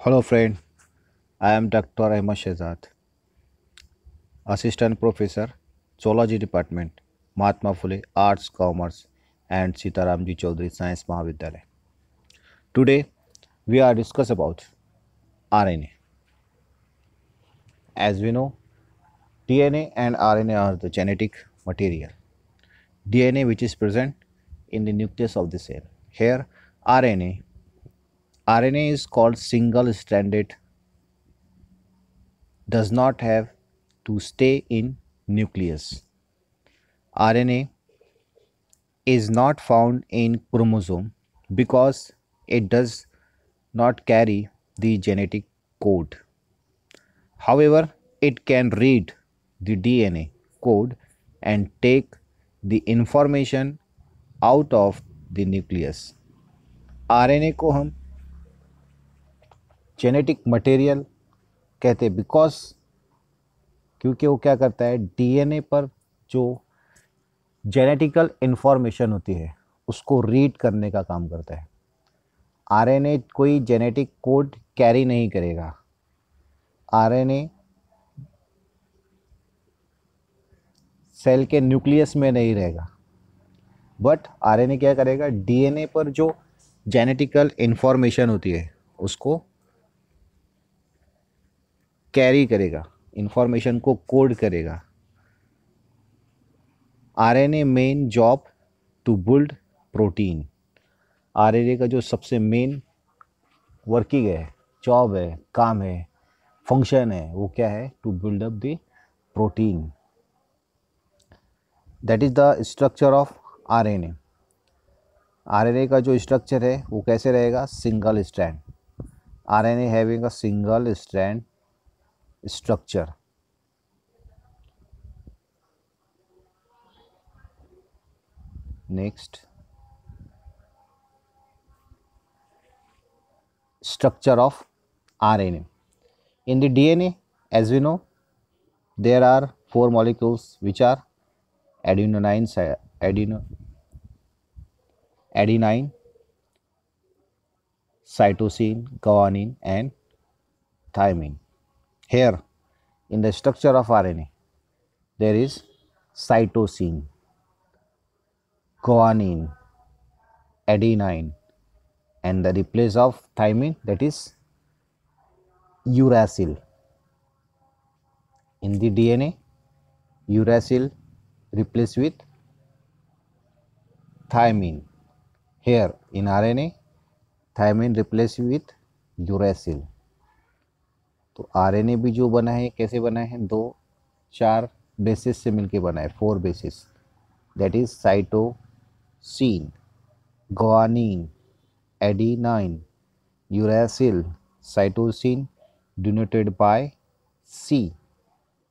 Hello friend, I am Dr. Ahmad Shehzad, Assistant Professor, Zoology Department, Mahatma Phule Arts, Commerce and Sitaramji Chaudhary Science Mahavidyalaya. Today we are discuss about RNA. As we know, DNA and RNA are the genetic material. DNA which is present in the nucleus of the cell. Here RNA is called single stranded, does not have to stay in nucleus. RNA is not found in chromosome because it does not carry the genetic code. However, it can read the DNA code and take the information out of the nucleus. RNA को हम genetic material कहते हैं because क्योंकि वो क्या करता है, DNA पर जो जेनेटिकल इंफॉर्मेशन होती है उसको रीड करने का काम करता है। आरएनए कोई जेनेटिक कोड कैरी नहीं करेगा। आरएनए सेल के न्यूक्लियस में नहीं रहेगा, बट आरएनए क्या करेगा, डीएनए पर जो जेनेटिकल इंफॉर्मेशन होती है उसको कैरी करेगा, इंफॉर्मेशन को कोड करेगा। RNA main job to build protein. RNA का जो सबसे मेन वर्किंग है, जॉब है, काम है, फंक्शन है, वो क्या है, to build up the protein. That is the structure of RNA. RNA का जो स्ट्रक्चर है वो कैसे रहेगा, single strand. RNA having a single strand structure. Next, structure of RNA. In the DNA, as we know, there are four molecules which are adenine, cytosine, guanine and thymine. Here in the structure of RNA there is cytosine, guanine, adenine and the replace of thymine, that is uracil. In the DNA, uracil replaced with thymine. Here in RNA, thymine replaced with uracil. तो RNA भी जो बना है कैसे बना है, दो चार बेसिस से मिलके बना है, four basis, that is cytosine, guanine, adenine, uracil. Cytosine denoted by C,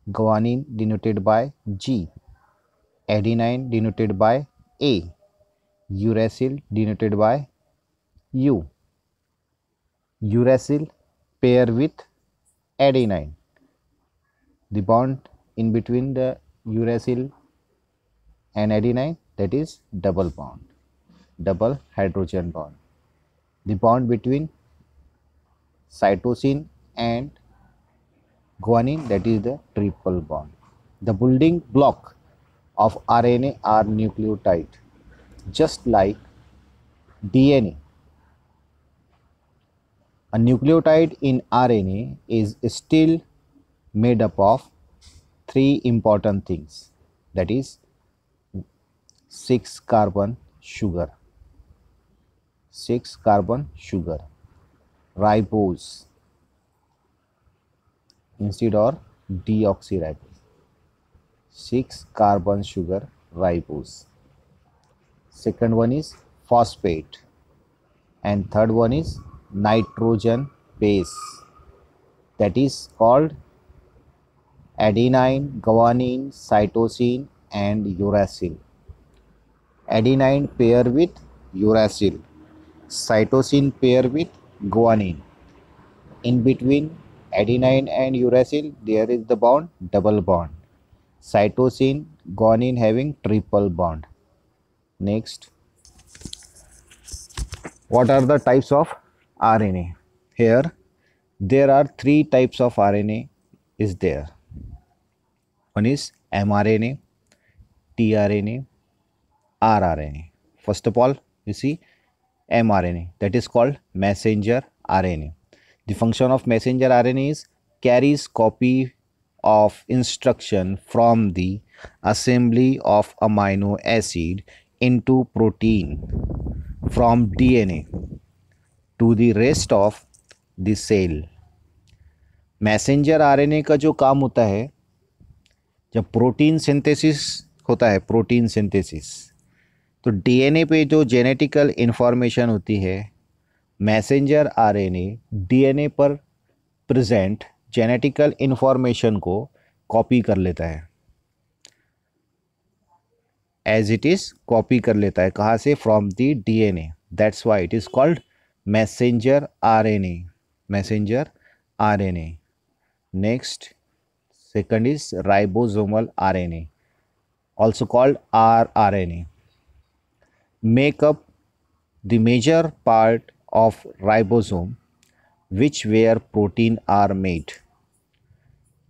guanine denoted by G, adenine denoted by A, uracil denoted by U. Uracil pair with adenine. The bond in between the uracil and adenine, that is double bond, double hydrogen bond. The bond between cytosine and guanine, that is the triple bond. The building block of RNA are nucleotide, just like DNA. A nucleotide in RNA is still made up of three important things, that is 6 carbon sugar, ribose instead of deoxyribose, 6 carbon sugar ribose. Second one is phosphate and third one is nitrogen base, that is called adenine, guanine, cytosine and uracil. Adenine pair with uracil, cytosine pair with guanine. In between adenine and uracil there is the bond, double bond. Cytosine, guanine having triple bond. Next, what are the types of RNA? Here There are three types of RNA is there. One is mRNA, tRNA, rRNA. First of all, you see mRNA, that is called messenger RNA. The function of messenger RNA is carries copy of instruction from the assembly of amino acid into protein from DNA to the rest of the cell. Messenger RNA का जो काम होता है, जब protein synthesis होता है, protein synthesis, तो DNA पे जो जेनेटिकल इंफॉर्मेशन होती है, मैसेंजर आरएनए डीएनए पर प्रेजेंट जेनेटिकल इंफॉर्मेशन को कॉपी कर लेता है, एज इट इज कॉपी कर लेता है. कहाँ से? From the DNA. That's why it is called messenger RNA. Messenger RNA. Next, second is ribosomal RNA, also called rRNA, make up the major part of ribosome which where protein are made.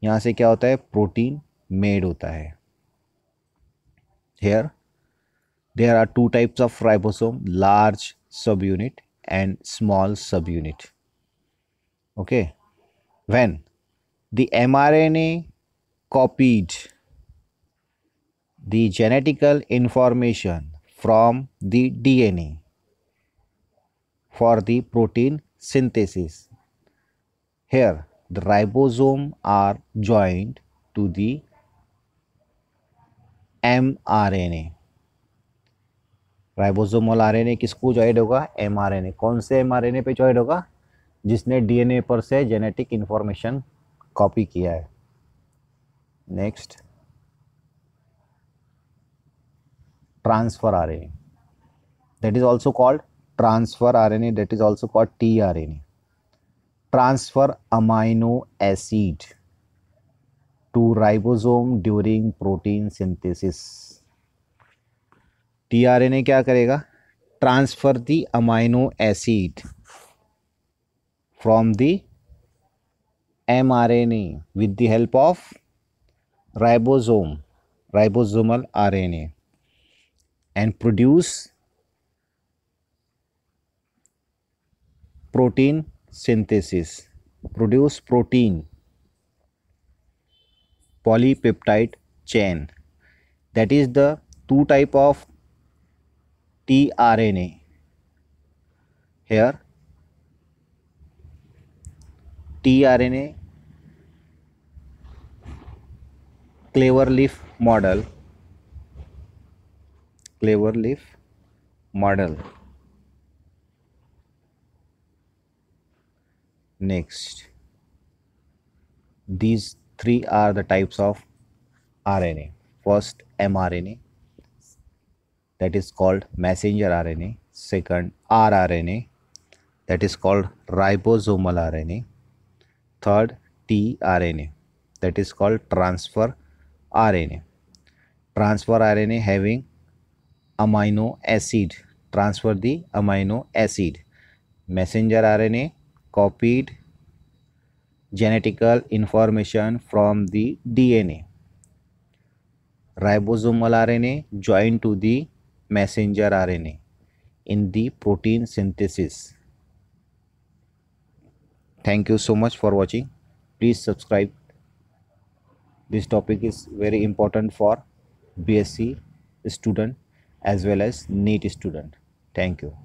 यहाँ से क्या होता है? Protein made होता है. Here there are two types of ribosome, large subunit and small subunit. Okay, when the mRNA copied the genetical information from the DNA for the protein synthesis. Here the ribosome are joined to the mRNA. Ribosomal RNA किसको joint होगा? mRNA. कौन से mRNA पे joint होगा? जिसने DNA पर से genetic information copy किया है. Next, transfer RNA, that is also called transfer RNA, that is also called tRNA. Transfer amino acid to ribosome during protein synthesis. tRNA क्या करेगा? Transfer the amino acid from the mRNA with the help of ribosomal RNA and produce protein synthesis, produce protein polypeptide chain. That is the two type of tRNA. Here tRNA clever-leaf model. Next, these three are the types of RNA. First, mRNA, that is called messenger RNA. Second, rRNA, that is called ribosomal RNA. Third, tRNA, that is called transfer RNA. Transfer RNA having amino acid, transfer the amino acid. Messenger RNA copied genetical information from the DNA. Ribosomal RNA joined to the messenger RNA in the protein synthesis. Thank you so much for watching. Please subscribe. This topic is very important for BSc student as well as NEET student. Thank you.